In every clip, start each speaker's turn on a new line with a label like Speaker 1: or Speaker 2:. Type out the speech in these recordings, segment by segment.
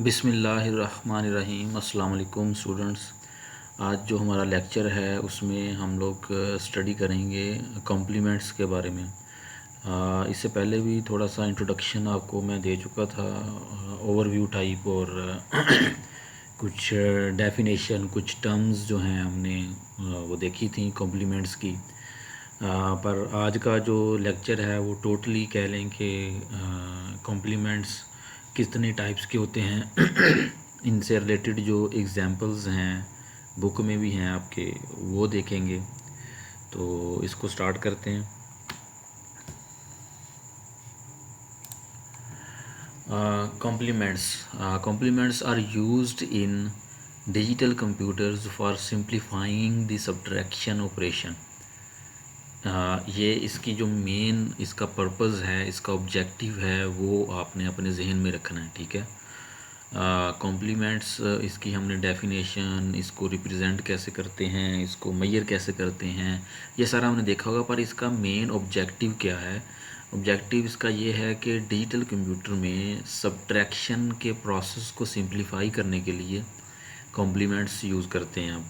Speaker 1: बिस्मिल्लाहिर्रहमानिर्रहीम। अस्सलाम वालेकुम स्टूडेंट्स। आज जो हमारा लेक्चर है उसमें हम लोग स्टडी करेंगे कॉम्प्लीमेंट्स के बारे में। इससे पहले भी थोड़ा सा इंट्रोडक्शन आपको मैं दे चुका था, ओवरव्यू टाइप, और कुछ डेफिनेशन, कुछ टर्म्स जो हैं हमने वो देखी थी कॉम्प्लीमेंट्स की। पर आज का जो लेक्चर है वो टोटली कह लें कि कॉम्प्लीमेंट्स कितने टाइप्स के होते हैं इनसे रिलेटेड जो एग्जांपल्स हैं बुक में भी हैं आपके, वो देखेंगे। तो इसको स्टार्ट करते हैं। Complements are used in digital computers for simplifying the subtraction operation. ये इसकी जो मेन इसका पर्पज़ है, इसका ऑब्जेक्टिव है, वो आपने अपने जहन में रखना है, ठीक है। कॉम्प्लीमेंट्स इसकी हमने डेफिनेशन, इसको रिप्रेजेंट कैसे करते हैं, इसको मेजर कैसे करते हैं, ये सारा हमने देखा होगा। पर इसका मेन ऑब्जेक्टिव क्या है? ऑब्जेक्टिव इसका ये है कि डिजिटल कंप्यूटर में सब्ट्रैक्शन के प्रोसेस को सिंप्लीफाई करने के लिए कॉम्प्लीमेंट्स यूज़ करते हैं हम।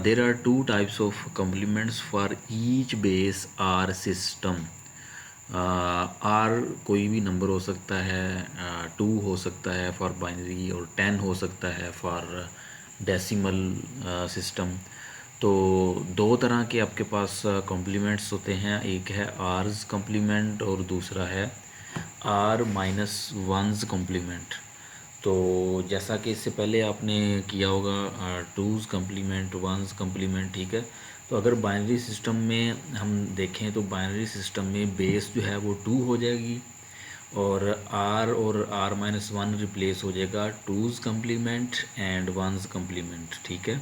Speaker 1: There are two types of complements for each base R system. R कोई भी नंबर हो सकता है, 2 हो सकता है फॉर बाइनरी, और 10 हो सकता है फॉर डेसिमल सिस्टम। तो दो तरह के आपके पास कॉम्प्लीमेंट्स होते हैं, एक है आर्स कॉम्प्लीमेंट और दूसरा है R-1's कॉम्प्लीमेंट। तो जैसा कि इससे पहले आपने किया होगा टूज़ कम्प्लीमेंट, वंस कम्प्लीमेंट, ठीक है। तो अगर बाइनरी सिस्टम में हम देखें तो बाइनरी सिस्टम में बेस जो है वो 2 हो जाएगी, और R-1 रिप्लेस हो जाएगा two's complement and one's complement, ठीक है।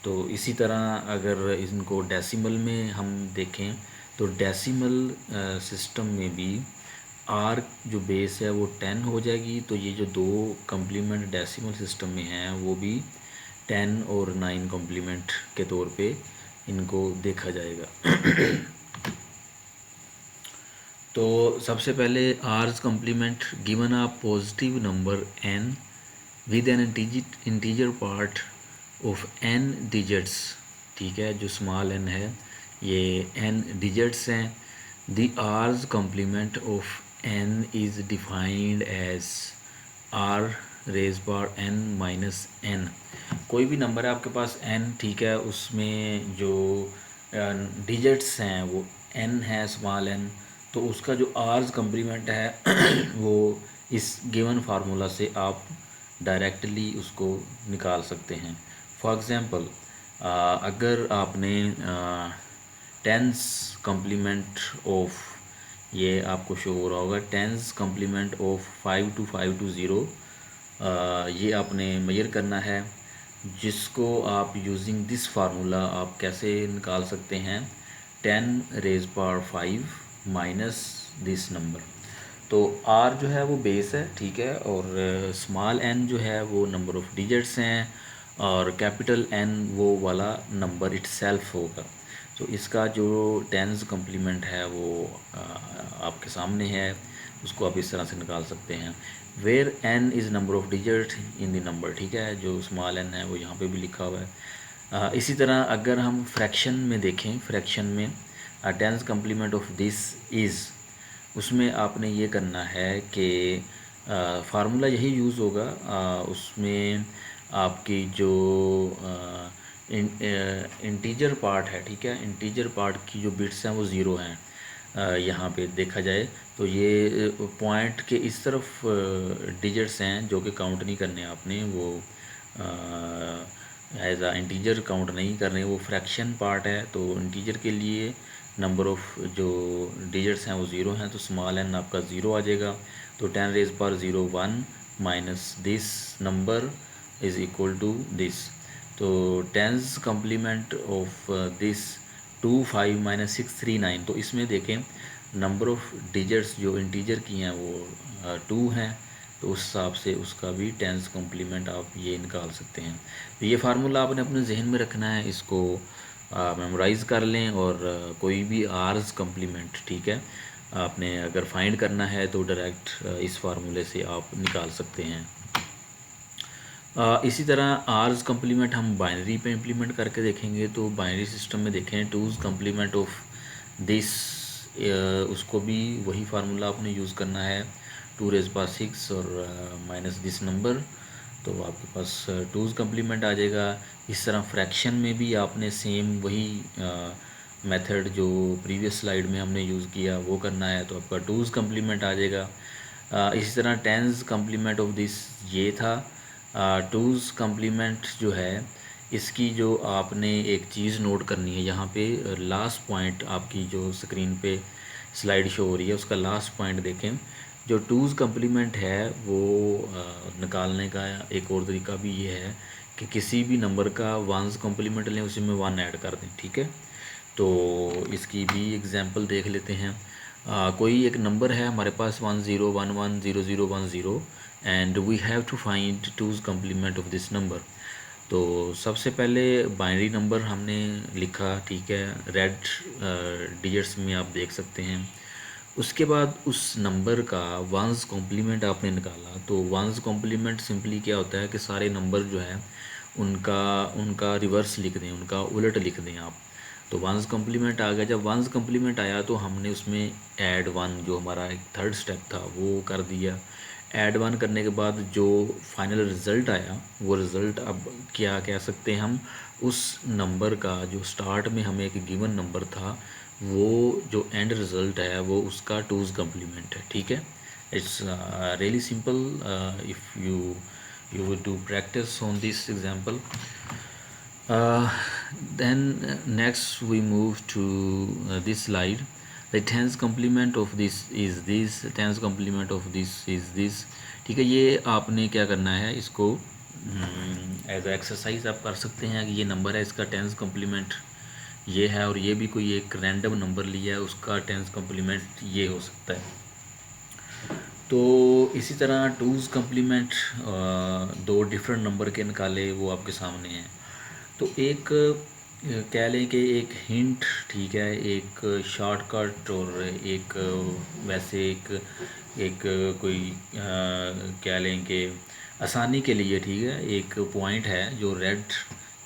Speaker 1: तो इसी तरह अगर इनको डेसिमल में हम देखें तो डेसिमल सिस्टम में भी आर जो बेस है वो 10 हो जाएगी। तो ये जो दो कम्प्लीमेंट डेसिमल सिस्टम में हैं वो भी 10 और 9 कम्प्लीमेंट के तौर पे इनको देखा जाएगा। तो सबसे पहले r's complement, given a positive number n with an integer part of n digits, ठीक है। जो स्मॉल n है ये n डिजिट्स हैं। The r's complement of n is defined as r raise power n minus n। कोई भी number है आपके पास n, ठीक है, उसमें जो डिजिट्स हैं वो n है, स्मॉल n। तो उसका जो आर्स कम्प्लीमेंट है वो इस गिवन फार्मूला से आप डायरेक्टली उसको निकाल सकते हैं। फॉर एग्ज़ाम्पल, अगर आपने टेंस कम्प्लीमेंट ऑफ, ये आपको शो हो रहा होगा, टेंस कम्प्लीमेंट ऑफ 52520, ये आपने मेजर करना है, जिसको आप यूजिंग दिस फार्मूला आप कैसे निकाल सकते हैं, 10 raise power 5 minus this number. तो R जो है वो बेस है, ठीक है, और स्मॉल n जो है वो नंबर ऑफ़ डिजिट्स हैं, और कैपिटल N वो वाला नंबर इटसेल्फ होगा। तो इसका जो टेंस कम्प्लीमेंट है वो आपके सामने है, उसको आप इस तरह से निकाल सकते हैं। Where n is number of digit in the number, ठीक है, जो स्मॉल n है वो यहाँ पे भी लिखा हुआ है। इसी तरह अगर हम फ्रैक्शन में देखें, फ्रैक्शन में tens complement of this is, उसमें आपने ये करना है कि फार्मूला यही यूज़ होगा। उसमें आपकी जो इंटीजर पार्ट है, ठीक है, इंटीजर पार्ट की जो बिट्स हैं वो ज़ीरो हैं। यहाँ पे देखा जाए तो ये पॉइंट के इस तरफ डिजिट्स हैं जो कि काउंट नहीं करने आपने, वो एज आ इंटीजर काउंट नहीं करने, वो फ्रैक्शन पार्ट है। तो इंटीजर के लिए नंबर ऑफ़ जो डिजिट्स हैं वो ज़ीरो हैं, तो स्मॉल n आपका ज़ीरो आ जाएगा। तो 10 raise power 0 1 minus this number is equal to this. तो ten's complement of this 2 5 minus 6 3 9। तो इसमें देखें नंबर ऑफ़ डिजिट्स जो इंटीजर की हैं वो 2 हैं, तो उस हिसाब से उसका भी टेंस कम्प्लीमेंट आप ये निकाल सकते हैं। तो ये फार्मूला आपने अपने जहन में रखना है, इसको मेमोराइज़ कर लें, और कोई भी आर्स कम्प्लीमेंट, ठीक है, आपने अगर फाइंड करना है तो डायरेक्ट इस फार्मूले से आप निकाल सकते हैं। इसी तरह आर्स कम्प्लीमेंट हम बाइनरी पे इम्प्लीमेंट करके देखेंगे। तो बाइनरी सिस्टम में देखें टूज़ कम्प्लीमेंट ऑफ दिस, उसको भी वही फार्मूला आपने यूज़ करना है, 2⁻6 और माइनस दिस नंबर, तो आपके पास टूज़ कम्प्लीमेंट आ जाएगा। इस तरह फ्रैक्शन में भी आपने सेम वही मेथड जो प्रीवियस स्लाइड में हमने यूज़ किया वो करना है, तो आपका टूज़ कम्प्लीमेंट आ जाएगा। इसी तरह टेंस कम्प्लीमेंट ऑफ दिस ये था। टूज़ कम्प्लीमेंट जो है इसकी जो आपने एक चीज़ नोट करनी है, यहाँ पे लास्ट पॉइंट आपकी जो स्क्रीन पे स्लाइड शो हो रही है उसका लास्ट पॉइंट देखें। जो टूज़ कम्प्लीमेंट है वो निकालने का एक और तरीका भी ये है कि किसी भी नंबर का वंस कम्प्लीमेंट लें, उसी में 1 ऐड कर दें, ठीक है। तो इसकी भी एग्जांपल देख लेते हैं। कोई एक नंबर है हमारे पास 10110010 and we have to find two's complement of this number. तो सबसे पहले बाइनरी नंबर हमने लिखा, ठीक है, रेड डिजिट्स में आप देख सकते हैं। उसके बाद उस नंबर का वंस कॉम्प्लीमेंट आपने निकाला। तो वंस कॉम्प्लीमेंट सिंपली क्या होता है कि सारे नंबर जो है उनका उनका रिवर्स लिख दें, उनका उलट लिख दें आप। तो वंस कॉम्प्लीमेंट आ गया। जब वंस कॉम्प्लीमेंट आया तो हमने उसमें ऐड 1 जो हमारा एक थर्ड स्टेप था वो कर दिया। ऐड 1 करने के बाद जो फाइनल रिज़ल्ट आया वो रिज़ल्ट अब क्या कह सकते हैं हम, उस नंबर का जो स्टार्ट में हमें एक गिवन नंबर था वो जो एंड रिज़ल्ट है वो उसका टूज़ कम्प्लीमेंट है, ठीक है। It's really simple if you would do practice on this example. Then next we move to this slide. The tens complement of this is this, tens complement of this is this, ठीक है। ये आपने क्या करना है, इसको as exercise आप कर सकते हैं कि ये नंबर है, इसका टेंस कम्प्लीमेंट ये है, और ये भी कोई एक रैंडम नंबर लिया है उसका टेंस कम्प्लीमेंट ये हो सकता है। तो इसी तरह टूज़ कम्प्लीमेंट दो डिफरेंट नंबर के निकाले वो आपके सामने हैं। तो एक कह लें कि एक हिंट, ठीक है, एक शॉर्टकट और एक वैसे एक कोई कह लें कि आसानी के लिए, ठीक है, एक पॉइंट है जो रेड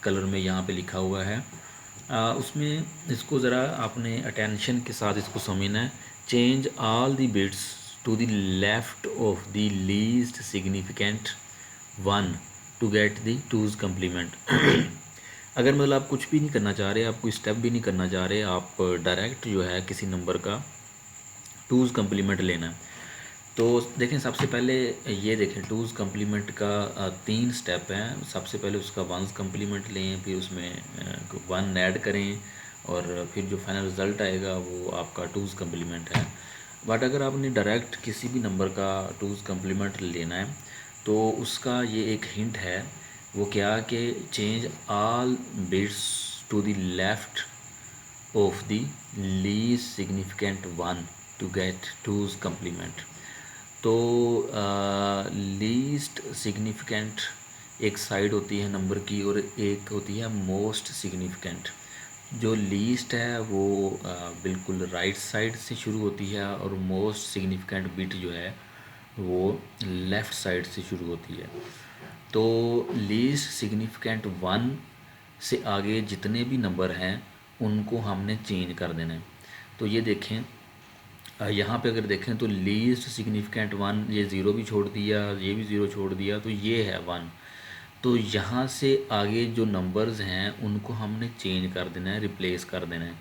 Speaker 1: कलर में यहाँ पे लिखा हुआ है। उसमें इसको ज़रा आपने अटेंशन के साथ इसको समझना है। Change all the bits to the left of the least significant 1 to get the two's complement. अगर मतलब आप कुछ भी नहीं करना चाह रहे, आप कोई स्टेप भी नहीं करना चाह रहे, आप डायरेक्ट जो है किसी नंबर का टूज़ कम्प्लीमेंट लेना है। तो देखें सबसे पहले ये देखें टूज़ कम्प्लीमेंट का 3 स्टेप हैं। सबसे पहले उसका वंस कम्प्लीमेंट लें, फिर उसमें 1 ऐड करें, और फिर जो फाइनल रिज़ल्ट आएगा वो आपका टूज़ कम्प्लीमेंट है। बट अगर आपने डायरेक्ट किसी भी नंबर का टूज़ कम्प्लीमेंट लेना है तो उसका ये एक हिंट है, वो क्या कि change all bits to the left of the least significant 1 to get two's complement. तो लीस्ट सिग्निफिकेंट एक साइड होती है नंबर की और एक होती है मोस्ट सिग्निफिकेंट। जो लीस्ट है वो बिल्कुल राइट साइड से शुरू होती है और मोस्ट सिग्निफिकेंट बिट जो है वो लेफ़्ट साइड से शुरू होती है। तो लीस्ट सिग्निफिकेंट 1 से आगे जितने भी नंबर हैं उनको हमने चेंज कर देना है। तो ये देखें यहाँ पे अगर देखें तो लीस्ट सिग्निफिकेंट 1, ये ज़ीरो भी छोड़ दिया, ये भी ज़ीरो छोड़ दिया, तो ये है 1। तो यहाँ से आगे जो नंबर्स हैं उनको हमने चेंज कर देना है, रिप्लेस कर देना है।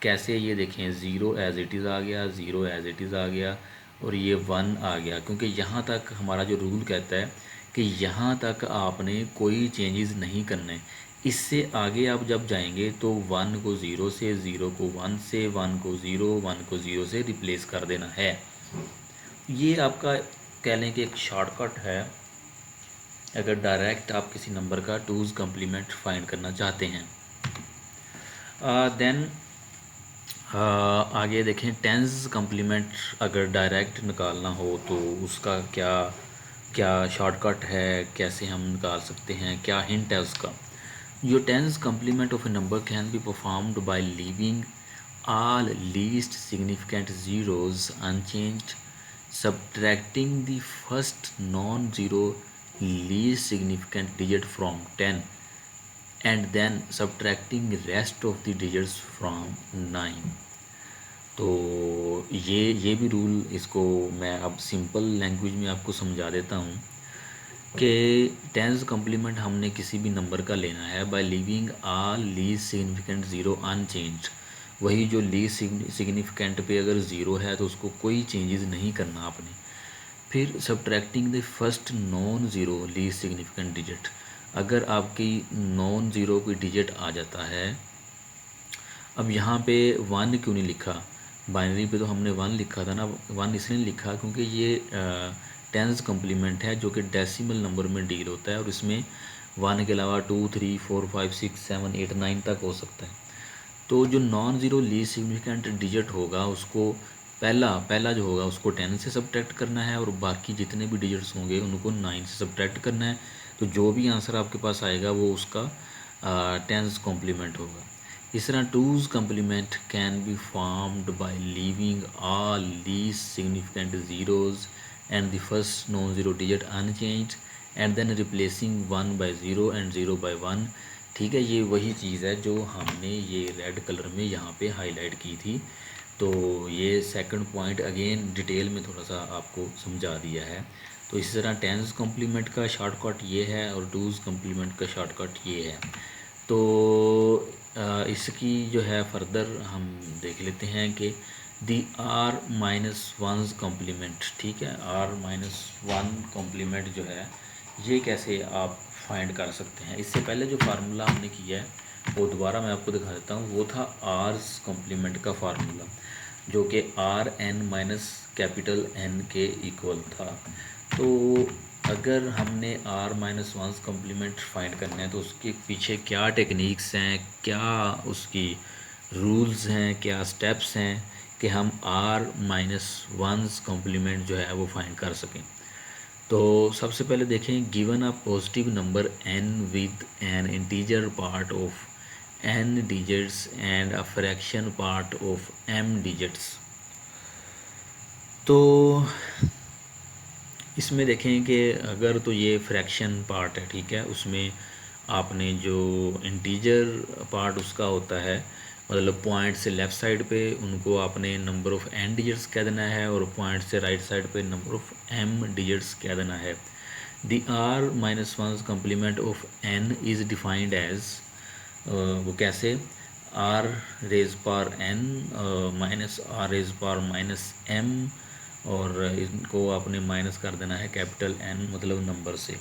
Speaker 1: कैसे, ये देखें, ज़ीरो एज़ इट इज़ आ गया, ज़ीरो एज़ इट इज़ आ गया, और ये 1 आ गया, क्योंकि यहाँ तक हमारा जो रूल कहता है कि यहाँ तक आपने कोई चेंजेस नहीं करने। इससे आगे आप जब जाएंगे तो 1 को 0 से, 0 को 1 से, 1 को 0, 1 को 0 से रिप्लेस कर देना है। ये आपका कह लें कि एक शॉर्टकट है अगर डायरेक्ट आप किसी नंबर का टूज़ कम्प्लीमेंट फाइंड करना चाहते हैं। देन आगे देखें टेंस कम्प्लीमेंट अगर डायरेक्ट निकालना हो तो उसका क्या क्या शॉर्टकट है, कैसे हम निकाल सकते हैं, क्या हिंट है उसका। Your tens complement of a number can be performed by leaving all least significant zeros unchanged, subtracting the first non-zero least significant digit from 10 and then subtracting rest of the digits from 9। तो ये भी rule, इसको मैं अब simple language में आपको समझा देता हूँ कि टेंस कम्प्लीमेंट हमने किसी भी नंबर का लेना है बाय लीविंग आ लीस्ट सिग्निफिकेंट ज़ीरो अनचेंज्ड। वही जो लीस्ट सिग्निफिकेंट पे अगर ज़ीरो है तो उसको कोई चेंजेस नहीं करना आपने। फिर subtracting the first non zero least significant digit. अगर आपकी नॉन ज़ीरो कोई डिजिट आ जाता है, अब यहाँ पे वन क्यों नहीं लिखा, बाइनरी पे तो हमने वन लिखा था ना। वन इसलिए नहीं लिखा क्योंकि ये टेंस कम्प्लीमेंट है जो कि डेसिमल नंबर में डील होता है और इसमें वन के अलावा 2 3 4 5 6 7 8 9 तक हो सकता है। तो जो non zero least significant digit होगा उसको पहला जो होगा उसको 10 से सब्ट्रैक्ट करना है और बाकी जितने भी डिजिट्स होंगे उनको 9 से सब्ट्रैक्ट करना है। तो जो भी आंसर आपके पास आएगा वो उसका टेंस कॉम्प्लीमेंट होगा। इस तरह two's complement can be formed by leaving all least significant zeros and the first non zero digit unchanged and then replacing one by zero and zero by one. ठीक है, ये वही चीज़ है जो हमने ये रेड कलर में यहाँ पे हाईलाइट की थी। तो ये सेकंड पॉइंट अगेन डिटेल में थोड़ा सा आपको समझा दिया है। तो इसी तरह टेंस कॉम्प्लीमेंट का शॉर्टकट ये है और टूज़ कॉम्प्लीमेंट का शॉर्टकट ये है। तो इसकी जो है फर्दर हम देख लेते हैं कि दी आर माइनस वन कॉम्प्लीमेंट। ठीक है, आर माइनस वन कॉम्प्लीमेंट जो है ये कैसे आप फाइंड कर सकते हैं। इससे पहले जो फार्मूला हमने किया है वो दोबारा मैं आपको दिखा देता हूँ। वो था आर्स कॉम्प्लीमेंट का फार्मूला जो कि r n minus capital N के इक्वल था। तो अगर हमने r minus one complement find करना है तो उसके पीछे क्या टेक्निक्स हैं, क्या उसकी रूल्स हैं, क्या स्टेप्स हैं कि हम आर माइनस वन कम्प्लीमेंट जो है वो फाइंड कर सकें। तो सबसे पहले देखें, given a positive number n with an integer part of n digits and a fraction part of m digits. तो इसमें देखें कि अगर तो ये फ्रैक्शन पार्ट है, ठीक है, उसमें आपने जो इंटीजर पार्ट उसका होता है मतलब पॉइंट से लेफ़्ट साइड पे उनको आपने नंबर ऑफ़ n डिजिट्स कह देना है और पॉइंट से राइट साइड पे नंबर ऑफ़ m डिजिट्स कह देना है। The r minus one complement of n is defined as, वो कैसे, r raise power n minus r raise power minus m और इनको आपने माइनस कर देना है कैपिटल N मतलब नंबर से।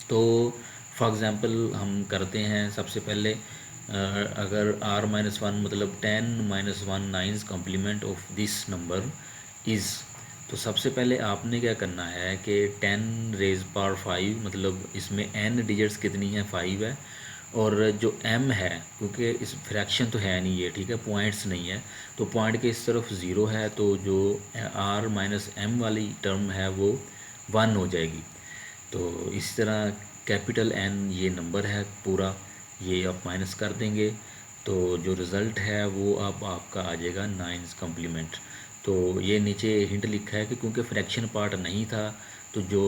Speaker 1: तो फॉर एग्ज़ाम्पल हम करते हैं सबसे पहले अगर r माइनस वन मतलब 10 minus one nines complement of this number is, तो सबसे पहले आपने क्या करना है कि 10 रेज पावर 5 मतलब इसमें n डिजिट्स कितनी है, 5 है और जो m है क्योंकि इस फ्रैक्शन तो है नहीं ये, ठीक है, पॉइंट्स नहीं है तो पॉइंट के इस तरफ ज़ीरो है तो जो r माइनस एम वाली टर्म है वो 1 हो जाएगी। तो इस तरह कैपिटल N ये नंबर है पूरा, ये आप माइनस कर देंगे तो जो रिज़ल्ट है वो अब आपका आ जाएगा नाइन्स कम्प्लीमेंट। तो ये नीचे हिंट लिखा है कि क्योंकि फ्रैक्शन पार्ट नहीं था तो जो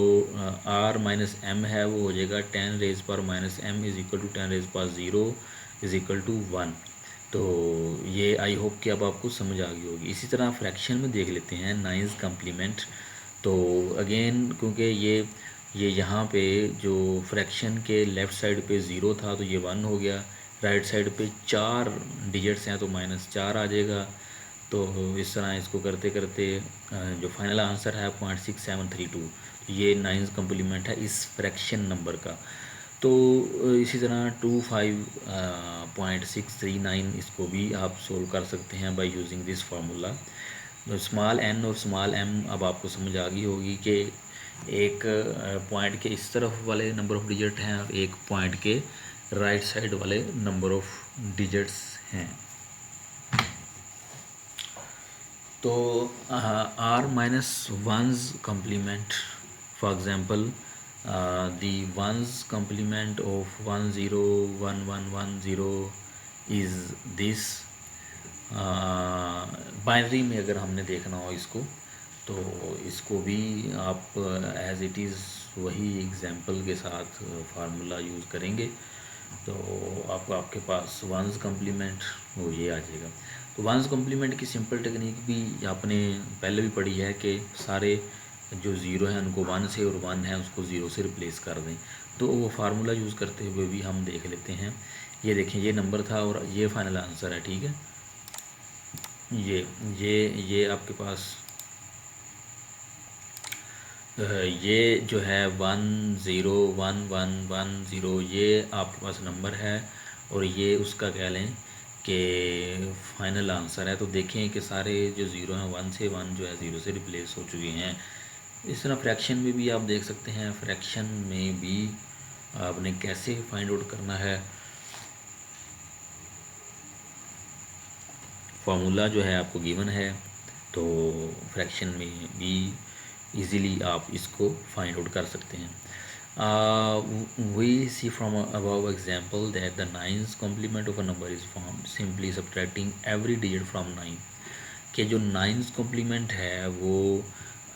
Speaker 1: r माइनस एम है वो हो जाएगा 10 raise power minus m is equal to 10 raise power zero is equal to 1। तो ये आई होप कि अब आपको समझ आ गई होगी। इसी तरह फ्रैक्शन में देख लेते हैं नाइन्स कम्प्लीमेंट। तो अगेन क्योंकि ये यहाँ पे जो फ्रैक्शन के लेफ़्ट साइड पे ज़ीरो था तो ये 1 हो गया, राइट साइड पे 4 डिजिट्स हैं तो माइनस 4 आ जाएगा। तो इस तरह इसको करते करते जो फाइनल आंसर है 0.6732, ये नाइन्स कम्प्लीमेंट है इस फ्रैक्शन नंबर का। तो इसी तरह 25.639 इसको भी आप सोल्व कर सकते हैं बाय यूजिंग दिस फार्मूला। तो स्मॉल n और स्मॉल m अब आपको समझ आ गई होगी कि एक पॉइंट के इस तरफ वाले नंबर ऑफ़ डिजिट हैं और एक पॉइंट के राइट साइड वाले नंबर ऑफ़ डिजिट्स हैं। तो r minus one's complement, for example the one's complement of 101110 is this. Binary में अगर हमने देखना हो इसको तो इसको भी आप एज इट इज़ वही एग्जांपल के साथ फार्मूला यूज़ करेंगे तो आपके पास वंस कम्प्लीमेंट वो ये आ जाएगा। तो वंस कम्प्लीमेंट की सिंपल टेक्निक भी आपने पहले भी पढ़ी है कि सारे जो ज़ीरो हैं उनको वन से और वन है उसको ज़ीरो से रिप्लेस कर दें। तो वो फार्मूला यूज़ करते हुए भी हम देख लेते हैं। ये देखें, ये नंबर था और ये फाइनल आंसर है, ठीक है। ये आपके पास ये जो है 101110 ये आपके पास नंबर है और ये उसका कह लें कि फाइनल आंसर है। तो देखें कि सारे जो ज़ीरो हैं वन से वन जो है ज़ीरो से रिप्लेस हो चुके हैं। इस तरह फ्रैक्शन में भी आप देख सकते हैं, फ्रैक्शन में भी आपने कैसे फाइंड आउट करना है। फार्मूला जो है आपको गिवन है, तो फ्रैक्शन में भी इजीली आप इसको फाइंड आउट कर सकते हैं। We see from above example that the ninth complement of a number is form simply subtracting every digit from 9 के जो नाइन्थ कॉम्प्लीमेंट है वो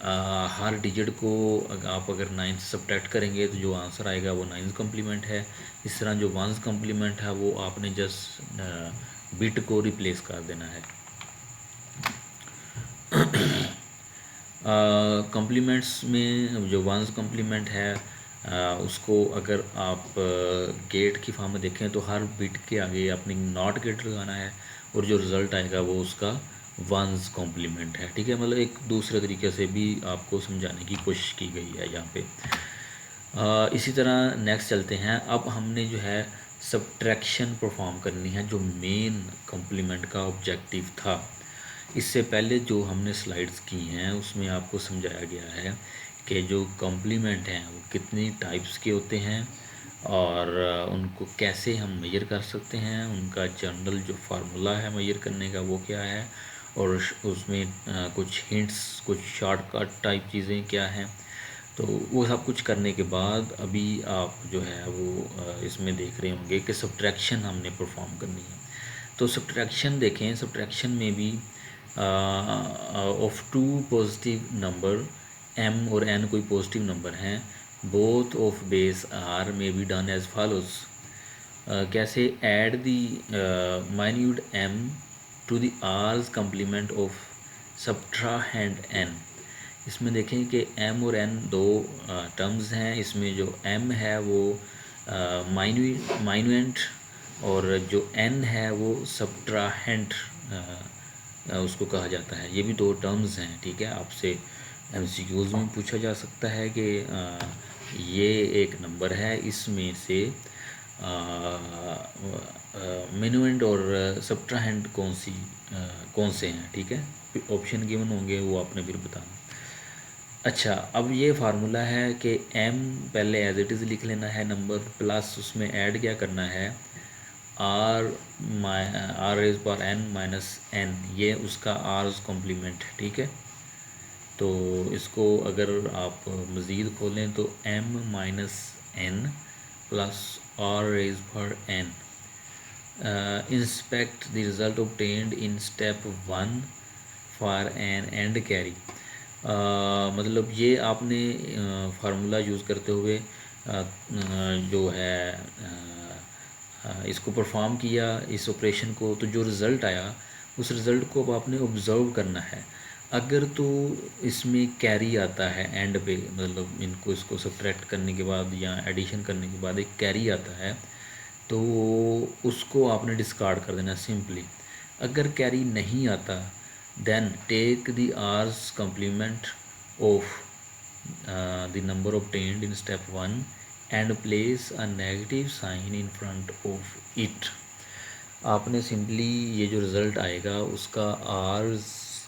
Speaker 1: हर डिजिट को आप अगर 9 से सब्ट्रैक्ट करेंगे तो जो आंसर आएगा वो 9th कॉम्प्लीमेंट है। इस तरह जो 1st कॉम्प्लीमेंट है वो आपने जस्ट बिट को रिप्लेस कर देना है। कॉम्प्लीमेंट्स में जो 1st कॉम्प्लीमेंट है उसको अगर आप गेट की फॉर्म में देखें तो हर बिट के आगे आपने नॉट गेट लगाना है और जो रिज़ल्ट आएगा वो उसका 1st कॉम्प्लीमेंट है, ठीक है। मतलब एक दूसरे तरीके से भी आपको समझाने की कोशिश की गई है यहाँ पे। इसी तरह नेक्स्ट चलते हैं। अब हमने जो है सब्ट्रैक्शन परफॉर्म करनी है जो मेन कॉम्प्लीमेंट का ऑब्जेक्टिव था। इससे पहले जो हमने स्लाइड्स की हैं उसमें आपको समझाया गया है कि जो कॉम्प्लीमेंट हैं वो कितनी टाइप्स के होते हैं और उनको कैसे हम मेजर कर सकते हैं, उनका जनरल जो फार्मूला है मेजर करने का वो क्या है और उसमें कुछ हिंट्स, कुछ शॉर्टकट टाइप चीज़ें क्या हैं। तो वो सब कुछ करने के बाद अभी आप जो है वो इसमें देख रहे होंगे कि सब्ट्रैक्शन हमने परफॉर्म करनी है। तो सब्ट्रैक्शन देखें, सब्ट्रैक्शन में भी of two positive number m और n कोई पॉजिटिव नंबर हैं, बोथ ऑफ बेस आर में बी डन एज फॉलोज। कैसे add the minuend m to the r's complement of subtrahend n। इसमें देखें कि m और n दो टर्म्स हैं। इसमें जो m है वो माइन्यूएंट और जो n है वो सब्ट्राहेंट उसको कहा जाता है। ये भी दो टर्म्स हैं, ठीक है। आपसे MCQs में पूछा जा सकता है कि ये एक नंबर है, इसमें से मिनुएंट और सब्ट्राहेंड कौन से हैं, ठीक है। ऑप्शन गिवन होंगे वो आपने फिर बताना। अच्छा, अब ये फार्मूला है कि m पहले एज इट इज़ लिख लेना है नंबर, प्लस उसमें ऐड क्या करना है r raise power n minus n, ये उसका r's कॉम्प्लीमेंट है, ठीक है। तो इसको अगर आप मज़ीद खोलें तो m minus n plus r raise power n। Inspect the result obtained in step 1 for an end carry. मतलब ये आपने फार्मूला यूज़ करते हुए जो है इसको परफॉर्म किया इस ऑपरेशन को, तो जो रिज़ल्ट आया उस रिज़ल्ट को अब आपने ऑब्ज़र्व करना है। अगर तो इसमें कैरी आता है एंड पे, मतलब इनको इसको सब्ट्रैक्ट करने के बाद या एडिशन करने के बाद एक कैरी आता है तो उसको आपने डिस्कार्ड कर देना सिंपली। अगर कैरी नहीं आता then take the r's complement of the number obtained in step 1 and place a negative sign in front of it. आपने सिंपली ये जो रिज़ल्ट आएगा उसका आर्स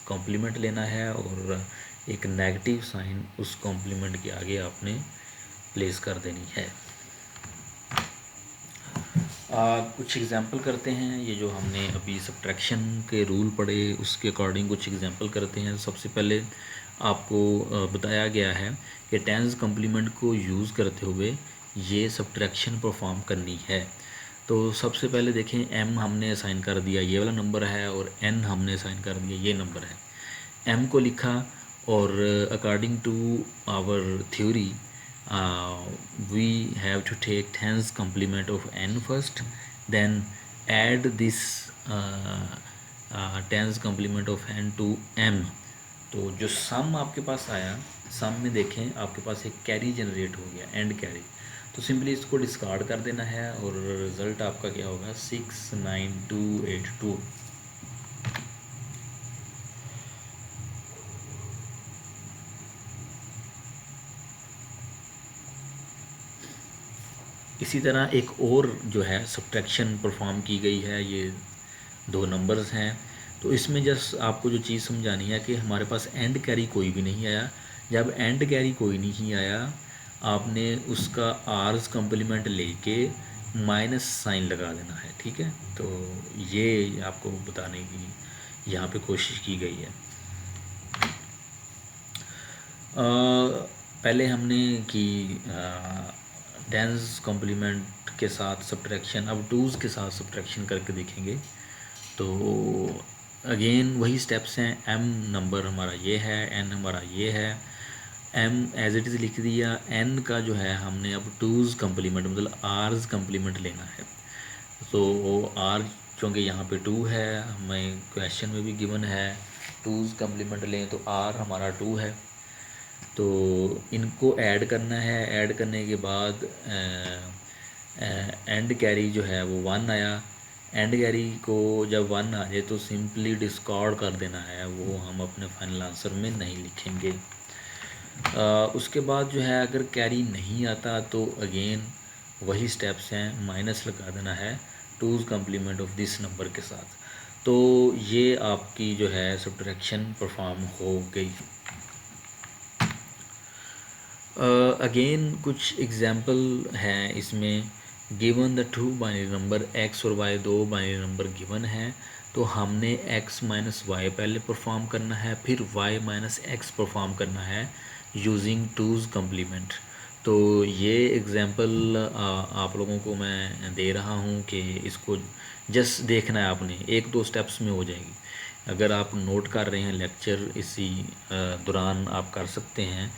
Speaker 1: कॉम्प्लीमेंट लेना है और एक नेगेटिव साइन उस कॉम्प्लीमेंट के आगे आपने प्लेस कर देनी है। कुछ एग्जांपल करते हैं। ये जो हमने अभी सब्ट्रैक्शन के रूल पढ़े उसके अकॉर्डिंग कुछ एग्जांपल करते हैं। सबसे पहले आपको बताया गया है कि टेंस कम्प्लीमेंट को यूज़ करते हुए ये सब्ट्रैक्शन परफॉर्म करनी है। तो सबसे पहले देखें, m हमने असाइन कर दिया, ये वाला नंबर है, और n हमने असाइन कर दिया, ये नंबर है। m को लिखा और according to our theory we have to take tens complement of n first, then add this tens complement of n to m। तो जो सम आपके पास आया, सम में देखें आपके पास एक कैरी जनरेट हो गया, एंड कैरी। तो सिंपली इसको डिस्कार्ड कर देना है और रिज़ल्ट आपका क्या होगा, 69282। इसी तरह एक और जो है सब्ट्रैक्शन परफॉर्म की गई है, ये दो नंबर्स हैं। तो इसमें जस्ट आपको जो चीज़ समझानी है कि हमारे पास एंड कैरी कोई भी नहीं आया। जब एंड कैरी कोई नहीं आया, आपने उसका आर्स कम्प्लीमेंट लेके माइनस साइन लगा देना है, ठीक है। तो ये आपको बताने की यहाँ पे कोशिश की गई है। पहले हमने की टेंस कॉम्प्लीमेंट के साथ सब्ट्रैक्शन, अब टूज़ के साथ सब्ट्रैक्शन करके देखेंगे। तो अगेन वही स्टेप्स हैं। m नंबर हमारा ये है, n हमारा ये है, m एज इट इज़ लिख दिया। n का जो है हमने अब टूज़ कम्प्लीमेंट मतलब आर्स कम्प्लीमेंट लेना है। तो r चूँकि यहाँ पे 2 है, हमें क्वेश्चन में भी गिवन है टूज़ कम्प्लीमेंट लें तो r हमारा 2 है। तो इनको ऐड करना है। ऐड करने के बाद एंड कैरी जो है वो 1 आया। एंड कैरी को जब 1 आ जाए तो सिंपली डिस्कार्ड कर देना है, वो हम अपने फाइनल आंसर में नहीं लिखेंगे। उसके बाद जो है अगर कैरी नहीं आता तो अगेन वही स्टेप्स हैं, माइनस लगा देना है twos complement of this number के साथ। तो ये आपकी जो है सब्ट्रैक्शन परफॉर्म हो गई। अगेन कुछ एग्जांपल हैं इसमें। Given the two binary number x और y, दो बाइनरी नंबर गिवन हैं, तो हमने x माइनस वाई पहले परफॉर्म करना है, फिर y माइनस एक्स परफॉर्म करना है यूजिंग टूज़ कम्प्लीमेंट। तो ये एग्जांपल आप लोगों को मैं दे रहा हूँ कि इसको जस्ट देखना है आपने, एक दो स्टेप्स में हो जाएगी। अगर आप नोट कर रहे हैं लेक्चर, इसी दौरान आप कर सकते हैं।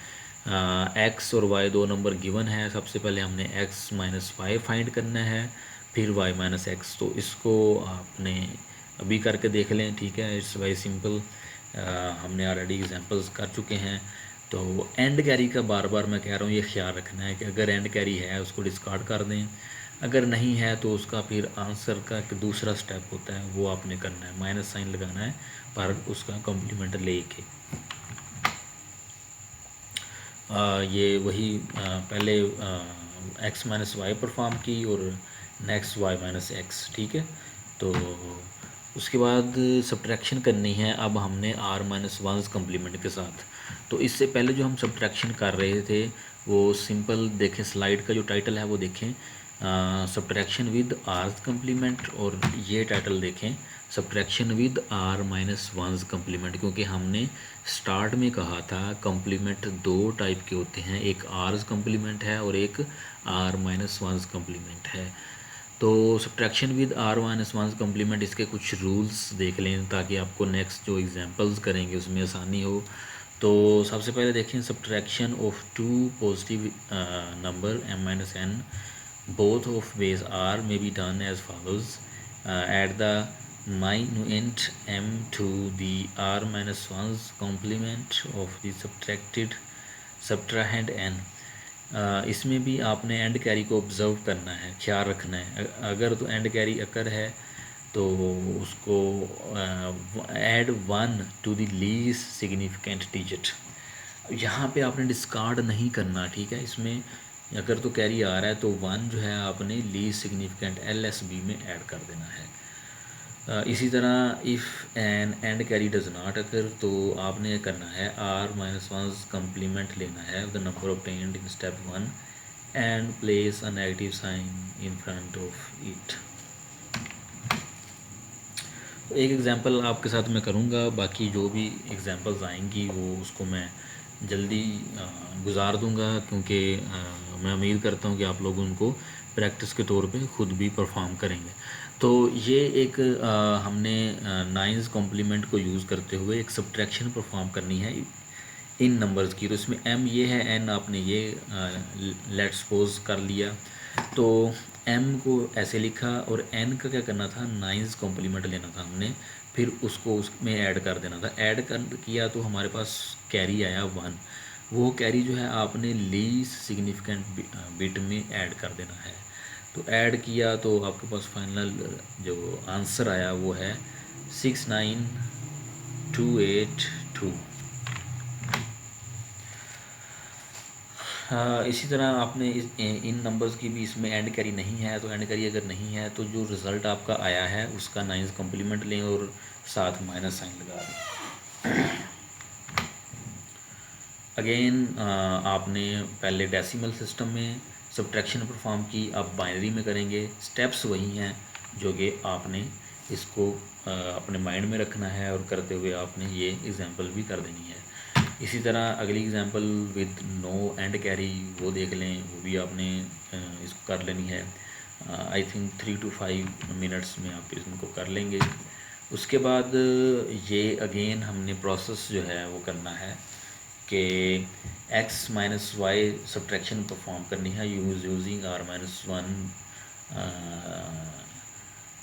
Speaker 1: एक्स और वाई दो नंबर गिवन है, सबसे पहले हमने एक्स माइनस वाई फाइंड करना है, फिर वाई माइनस एक्स। तो इसको आपने अभी करके देख लें, ठीक है, इट्स वेरी सिंपल। हमने ऑलरेडी एग्जांपल्स कर चुके हैं। तो एंड कैरी का बार बार मैं कह रहा हूँ ये ख्याल रखना है कि अगर एंड कैरी है उसको डिस्कार्ड कर दें, अगर नहीं है तो उसका फिर आंसर का एक दूसरा स्टेप होता है वो आपने करना है, माइनस साइन लगाना है पर उसका कॉम्प्लीमेंट लेके। ये वही पहले एक्स माइनस वाई परफॉर्म की और नेक्स्ट वाई माइनस एक्स, ठीक है। तो उसके बाद सब्ट्रैक्शन करनी है अब हमने आर माइनस वंस कम्प्लीमेंट के साथ। तो इससे पहले जो हम सब्ट्रैक्शन कर रहे थे वो सिंपल देखें, स्लाइड का जो टाइटल है वो देखें, सब्ट्रैक्शन विद आर्स कम्प्लीमेंट, और ये टाइटल देखें subtraction with r minus one's complement, क्योंकि हमने स्टार्ट में कहा था कम्प्लीमेंट दो टाइप के होते हैं, एक आर्स कम्प्लीमेंट है और एक आर माइनस वंस कम्प्लीमेंट है। तो subtraction with r minus one's complement, इसके कुछ रूल्स देख लें ताकि आपको नेक्स्ट जो एग्जांपल्स करेंगे उसमें आसानी हो। तो सबसे पहले देखें, subtraction of two positive number m minus n both of base r may be done as follows. Add the minuend m to the r minus 1's complement of the subtracted subtrahend n। इसमें भी आपने and carry को observe करना है, ख्याल रखना है। अगर तो एंड कैरी अकर है तो उसको add 1 to the least significant digit. यहाँ पे आपने डिस्कार्ड नहीं करना, ठीक है। इसमें अगर तो कैरी आ रहा है तो 1 जो है आपने लीस्ट सिग्निफिकेंट LSB में ऐड कर देना है। इसी तरह if an end carry does not occur, तो आपने करना है आर माइनस वंस कम्प्लीमेंट लेना है the number obtained in step 1 and place a negative sign in front of it. तो एक एग्जांपल आपके साथ मैं करूँगा, बाकी जो भी एग्जांपल्स आएंगी वो उसको मैं जल्दी गुजार दूँगा, क्योंकि मैं उम्मीद करता हूँ कि आप लोग उनको प्रैक्टिस के तौर पे ख़ुद भी परफॉर्म करेंगे। तो ये एक हमने नाइन्स कॉम्प्लीमेंट को यूज़ करते हुए एक सब्ट्रैक्शन परफॉर्म करनी है। इन नंबर्स की। तो इसमें m ये है, n आपने ये लेट्स सपोज कर लिया। तो m को ऐसे लिखा और n का क्या करना था, 9's कॉम्प्लीमेंट लेना था हमने, फिर उसको उसमें ऐड कर देना था। ऐड कर किया तो हमारे पास कैरी आया 1। वो कैरी जो है आपने लीस्ट सिग्निफिकेंट बिट में ऐड कर देना है। तो ऐड किया तो आपके पास फाइनल जो आंसर आया वो है 69282। हाँ, इसी तरह आपने इन नंबर्स की भी इसमें एंड कैरी नहीं है, तो एंड कैरी अगर नहीं है तो जो रिज़ल्ट आपका आया है उसका 9's कॉम्प्लीमेंट लें और साथ माइनस साइन लगा दें। अगेन आपने पहले डेसिमल सिस्टम में सब्ट्रैक्शन परफॉर्म की, अब बाइनरी में करेंगे। स्टेप्स वही हैं जो कि आपने इसको अपने माइंड में रखना है और करते हुए आपने ये एग्जांपल भी कर देनी है। इसी तरह अगली example with no end carry वो देख लें, वो भी आपने इसको कर लेनी है। आई थिंक 3 to 5 मिनट्स में आप इसको कर लेंगे। उसके बाद ये अगेन हमने प्रोसेस जो है वो करना है कि x माइनस वाई सब्ट्रैक्शन परफॉर्म करनी है यूजिंग r-1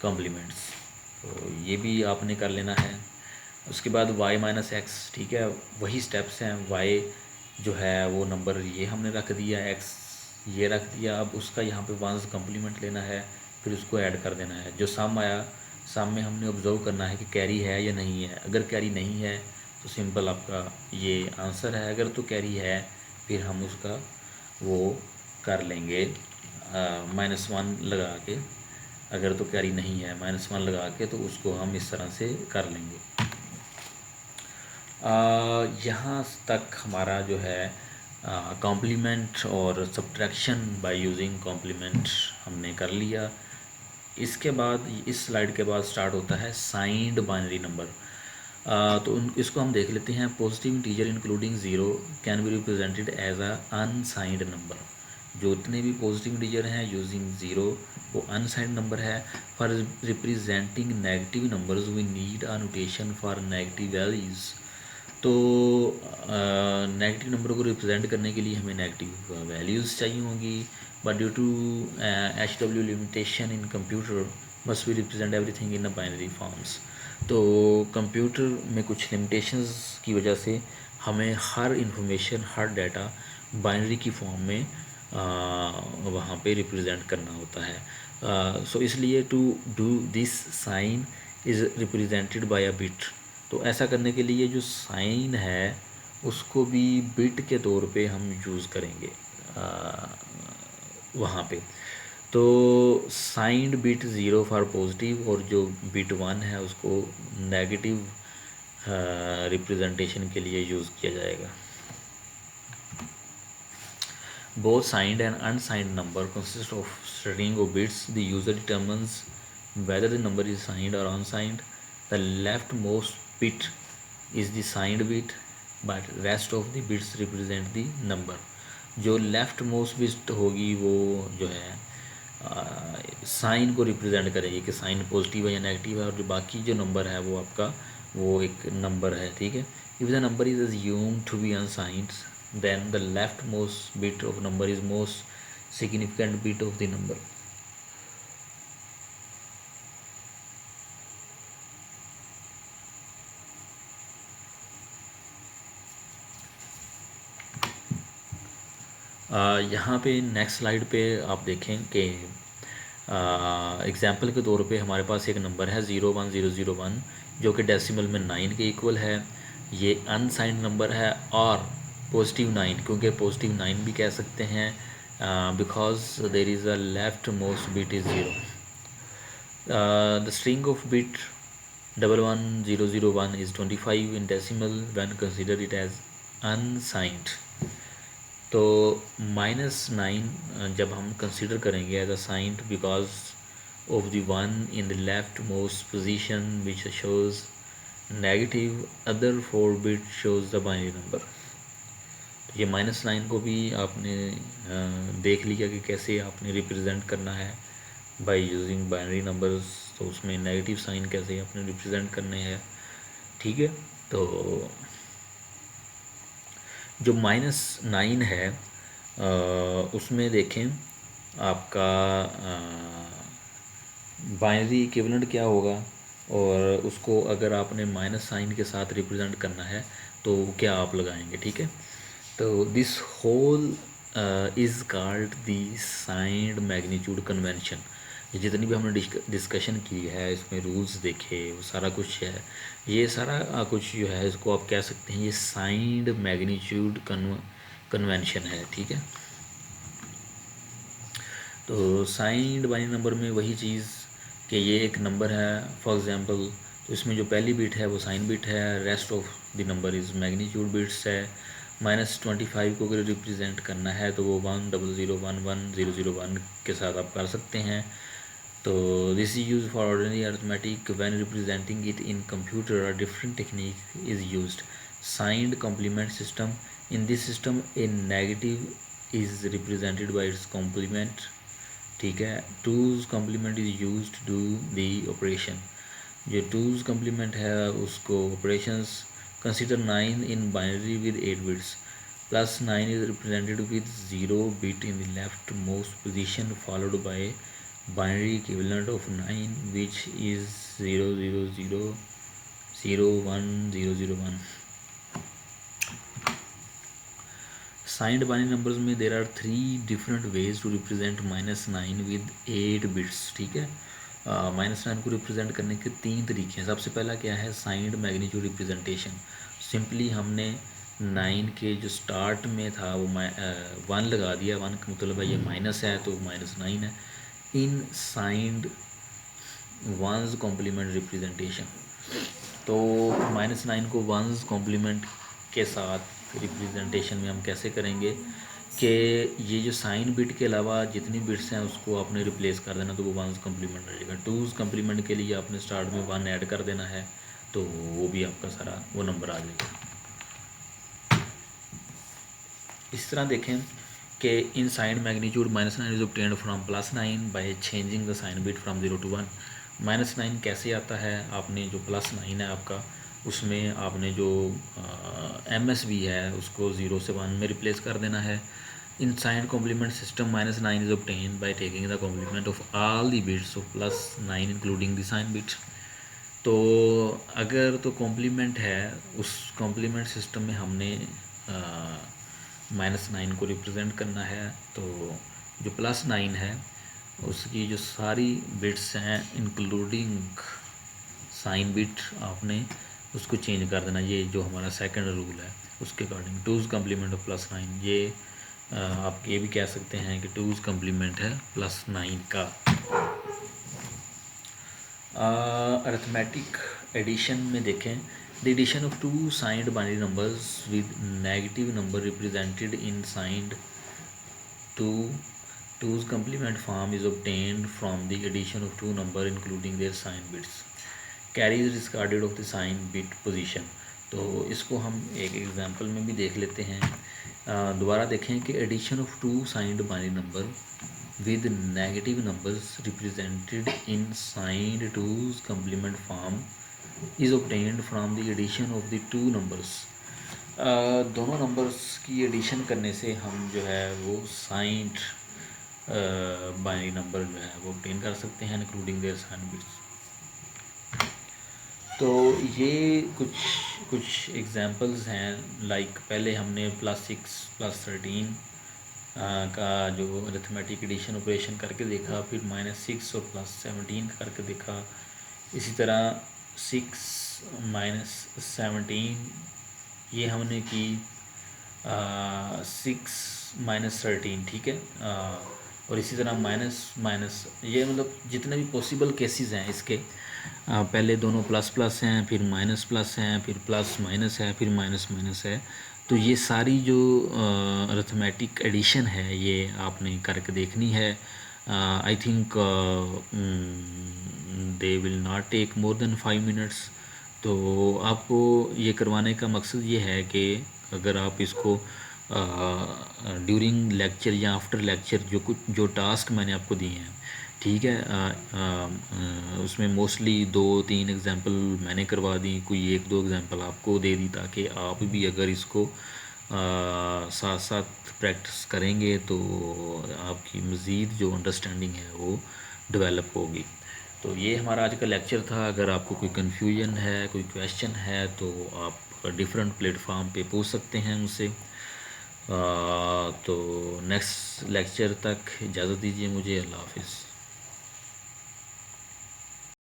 Speaker 1: कॉम्प्लीमेंट्स। तो ये भी आपने कर लेना है। उसके बाद y माइनस एक्स, ठीक है, वही स्टेप्स हैं। y जो है वो नंबर ये हमने रख दिया, x ये रख दिया। अब उसका यहाँ पे 1's कॉम्प्लीमेंट लेना है, फिर उसको ऐड कर देना है। जो सम आया, सम में हमने ऑब्जर्व करना है कि कैरी है या नहीं है। अगर कैरी नहीं है तो सिंपल आपका ये आंसर है, अगर तो कैरी है फिर हम उसका वो कर लेंगे -1 लगा के। अगर तो कैरी नहीं है -1 लगा के तो उसको हम इस तरह से कर लेंगे। यहाँ तक हमारा जो है कॉम्प्लीमेंट और सब्ट्रैक्शन बाय यूजिंग कॉम्प्लीमेंट हमने कर लिया। इसके बाद इस स्लाइड के बाद स्टार्ट होता है साइंड बाइनरी नंबर। तो इसको हम देख लेते हैं। Positive integer including zero can be represented as a unsigned number. जो इतने भी पॉजिटिव इंटीजर हैं यूजिंग ज़ीरो वो अनसाइंड नंबर है। For representing negative numbers we need a notation for negative values. तो नेगेटिव नंबर को रिप्रेजेंट करने के लिए हमें नेगेटिव वैल्यूज़ चाहिए होंगी, but due to HW limitation in computer must be represent everything in a binary forms. तो computer में कुछ लिमिटेशंस की वजह से हमें हर इंफॉर्मेशन, हर डाटा बाइनरी की फॉर्म में वहाँ पे रिप्रेजेंट करना होता है। सो इसलिए to do this sign is represented by a bit. तो ऐसा करने के लिए जो साइन है उसको भी बिट के तौर पे हम यूज़ करेंगे वहाँ पे। तो साइंड बिट 0 फॉर पॉजिटिव और जो बिट 1 है उसको नेगेटिव रिप्रेजेंटेशन के लिए यूज़ किया जाएगा। Both signed and unsigned number consist of string of bits. The user determines whether the number is signed or unsigned. The leftmost bit is the signed bit, but rest of the bits represent the number. जो left most bit होगी वो जो है sign को represent करेगी कि sign positive है या नेगेटिव है, और जो बाकी जो नंबर है वो आपका वो एक नंबर है, ठीक है। If the number is assumed to be unsigned, then the leftmost bit of number is most significant bit of the number. यहाँ पे नेक्स्ट स्लाइड पे आप देखें कि एग्ज़ाम्पल के तौर पे हमारे पास एक नंबर है 01001 जो कि डेसिमल में 9 के इक्वल है। ये अनसाइंड नंबर है और पॉजिटिव 9, क्योंकि पॉजिटिव 9 भी कह सकते हैं because there is a left most bit is 0। The string of bit 11001 is 25 in decimal when consider it as unsigned. तो -9 जब हम कंसिडर करेंगे as a signed because of the one in the left most position which shows negative, other 4 bit shows the binary number. तो ये -9 को भी आपने देख लिया कि कैसे आपने रिप्रेजेंट करना है बाय यूजिंग बाइनरी नंबर्स। तो उसमें नेगेटिव साइन कैसे आपने रिप्रेजेंट करने हैं, ठीक है। तो जो -9 है उसमें देखें आपका बाइनरी इक्विवेलेंट क्या होगा, और उसको अगर आपने माइनस साइन के साथ रिप्रेजेंट करना है तो क्या आप लगाएंगे, ठीक है। तो this whole is called the signed magnitude convention. ये जितनी भी हमने डिस्कशन की है, इसमें रूल्स देखे, वो सारा कुछ है, ये सारा कुछ जो है इसको आप कह सकते हैं ये साइंड मैग्नीट्यूड कन्वेंशन है, ठीक है। तो साइंड बाइनरी नंबर में वही चीज़ कि ये एक नंबर है फॉर एग्जांपल, तो इसमें जो पहली बिट है वो साइन बिट है, rest of the number is magnitude bits है। -25 को अगर रिप्रेजेंट करना है तो वो 100111001 के साथ आप कर सकते हैं। तो this is use for ordinary arithmetic when representing it in computer a different technique is used. Signed complement system, in this system a negative is represented by its complement, ठीक है। Two's complement is use to do the operation, जो two's complement है उसको operations. Consider 9 in binary with 8 bits, +9 is represented with 0 bit in the left most position followed by binary equivalent of 9 which is 000001001। Signed binary numbers में there are 3 different ways to represent -9 with 8 bits, ठीक है। -9 को represent करने के 3 तरीके हैं। सबसे पहला क्या है, साइंड मैग्नीट्यूड रिप्रेजेंटेशन। सिंपली हमने 9 के जो स्टार्ट में था वो 1 लगा दिया, 1 का मतलब है ये माइनस है तो -9 है। इन साइंड वंस कॉम्प्लीमेंट रिप्रेजेंटेशन, तो -9 को वंस कॉम्प्लीमेंट के साथ रिप्रेजेंटेशन में हम कैसे करेंगे कि ये जो साइन बिट के अलावा जितनी बिट्स हैं उसको आपने रिप्लेस कर देना, तो वो वंस कॉम्प्लीमेंट रहेगा। टूज़ कॉम्प्लीमेंट के लिए आपने स्टार्ट में 1 ऐड कर देना है, तो वो भी आपका सारा वो नंबर आ जाएगा। इस तरह देखें कि in sign magnitude -9 is obtained from +9 by changing the sign bit from 0 to 1। -9 कैसे आता है, आपने जो +9 है आपका, उसमें आपने जो MSB है उसको 0 से 1 में रिप्लेस कर देना है। In sign complement system -9 is obtained by taking the complement of all the bits of +9 including the sign bit. तो अगर तो कॉम्प्लीमेंट है, उस कॉम्प्लीमेंट सिस्टम में हमने -9 को रिप्रेजेंट करना है, तो जो +9 है उसकी जो सारी बिट्स हैं इंक्लूडिंग साइन बिट आपने उसको चेंज कर देना। ये जो हमारा सेकंड रूल है उसके अकॉर्डिंग टूज़ कम्प्लीमेंट ऑफ +9, ये आप ये भी कह सकते हैं कि टूज़ कम्प्लीमेंट है +9 का। अरिथमेटिक एडिशन में देखें, the addition of 2 signed binary numbers with negative number represented in signed 2's complement form is obtained from the addition of 2 number including their sign bits, carries discarded of the sign bit position। तो इसको हम एक example में भी देख लेते हैं। दोबारा देखें कि addition of 2 signed binary number with negative numbers represented in signed 2's complement form is obtained from the addition of the two numbers। दोनों नंबर्स की एडिशन करने से हम जो है वो साइंड बाइनरी नंबर जो है वो ऑब्टेन कर सकते हैं इंक्लूडिंग देयर साइन बिट्स। तो ये कुछ एग्जांपल्स हैं, लाइक पहले हमने +6 +13 का जो अरिथमेटिक एडिशन ऑपरेशन करके देखा, फिर -6 और +17 करके देखा। इसी तरह 6 -17 ये हमने की 6 -13, ठीक है। और इसी तरह माइनस ये मतलब जितने भी पॉसिबल केसेस हैं इसके, पहले दोनों प्लस प्लस हैं, फिर माइनस प्लस हैं, फिर प्लस माइनस है, फिर माइनस माइनस है। तो ये सारी जो अरिथमेटिक एडिशन है ये आपने करके देखनी है। I think they will not take more than 5 minutes. तो आपको ये करवाने का मकसद ये है कि अगर आप इसको ड्यूरिंग लेक्चर या आफ्टर लेक्चर जो टास्क मैंने आपको दिए हैं, ठीक है, उसमें मोस्टली 2-3 एग्जांपल मैंने करवा दी, कोई 1-2 एग्जांपल आपको दे दी, ताकि आप भी अगर इसको साथ साथ प्रैक्टिस करेंगे तो आपकी मज़ीद जो अंडरस्टैंडिंग है वो डेवलप होगी। तो ये हमारा आज का लेक्चर था। अगर आपको कोई कन्फ्यूजन है, कोई क्वेश्चन है, तो आप डिफरेंट प्लेटफार्म पे पूछ सकते हैं मुझसे। तो नेक्स्ट लेक्चर तक इजाज़त दीजिए मुझे। अल्लाह हाफ़िज़।